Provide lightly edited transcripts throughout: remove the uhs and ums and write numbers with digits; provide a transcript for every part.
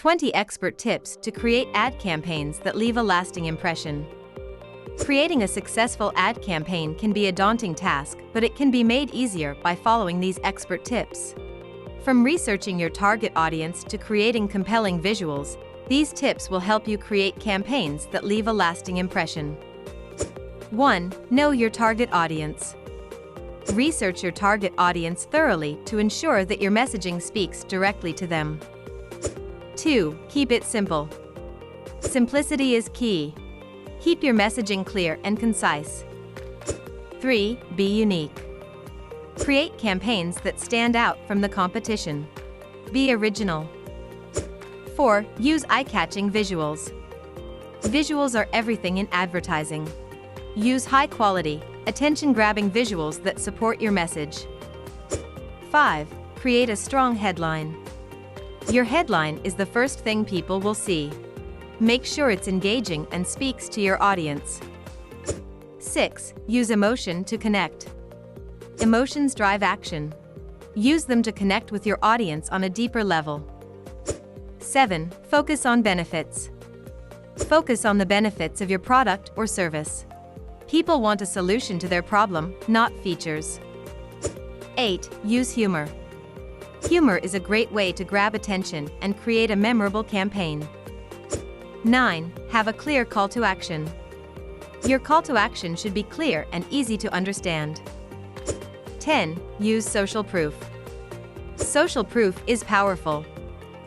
20 expert tips to create ad campaigns that leave a lasting impression. Creating a successful ad campaign can be a daunting task, but it can be made easier by following these expert tips. From researching your target audience to creating compelling visuals, these tips will help you create campaigns that leave a lasting impression. 1. Know your target audience. Research your target audience thoroughly to ensure that your messaging speaks directly to them. 2. Keep it simple. Simplicity is key. Keep your messaging clear and concise. 3. Be unique. Create campaigns that stand out from the competition. Be original. 4. Use eye-catching visuals. Visuals are everything in advertising. Use high-quality, attention-grabbing visuals that support your message. 5. Create a strong headline. Your headline is the first thing people will see. Make sure it's engaging and speaks to your audience. 6. Use emotion to connect. Emotions drive action. Use them to connect with your audience on a deeper level. 7. Focus on benefits. Focus on the benefits of your product or service. People want a solution to their problem, not features. 8. Use humor. Humor is a great way to grab attention and create a memorable campaign. 9. Have a clear call to action. Your call to action should be clear and easy to understand. 10. Use social proof. Social proof is powerful.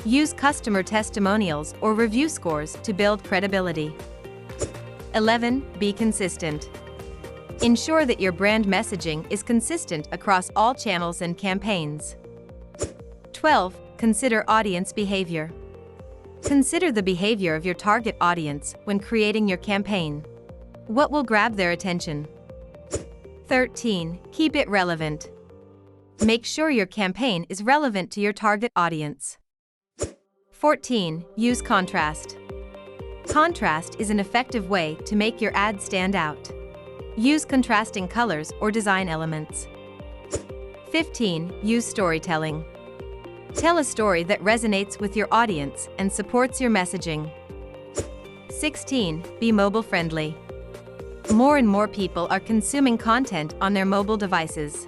Use customer testimonials or review scores to build credibility. 11. Be consistent. Ensure that your brand messaging is consistent across all channels and campaigns. 12. Consider audience behavior. Consider the behavior of your target audience when creating your campaign. What will grab their attention? 13. Keep it relevant. Make sure your campaign is relevant to your target audience. 14. Use contrast. Contrast is an effective way to make your ad stand out. Use contrasting colors or design elements. 15. Use storytelling. Tell a story that resonates with your audience and supports your messaging. 16. Be mobile-friendly. More and more people are consuming content on their mobile devices.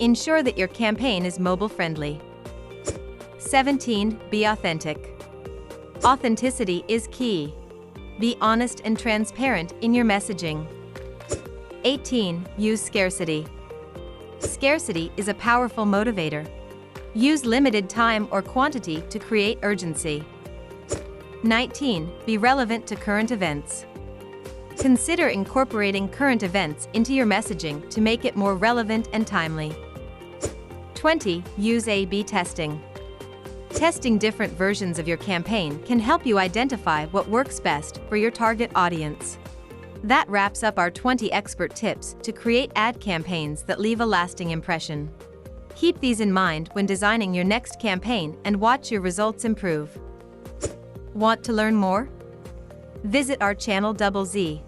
Ensure that your campaign is mobile-friendly. 17. Be authentic. Authenticity is key. Be honest and transparent in your messaging. 18. Use scarcity. Scarcity is a powerful motivator. Use limited time or quantity to create urgency. 19. Be relevant to current events. Consider incorporating current events into your messaging to make it more relevant and timely. 20. Use A/B testing. Testing different versions of your campaign can help you identify what works best for your target audience. That wraps up our 20 expert tips to create ad campaigns that leave a lasting impression. Keep these in mind when designing your next campaign and watch your results improve. Want to learn more? Visit our channel ZZZ.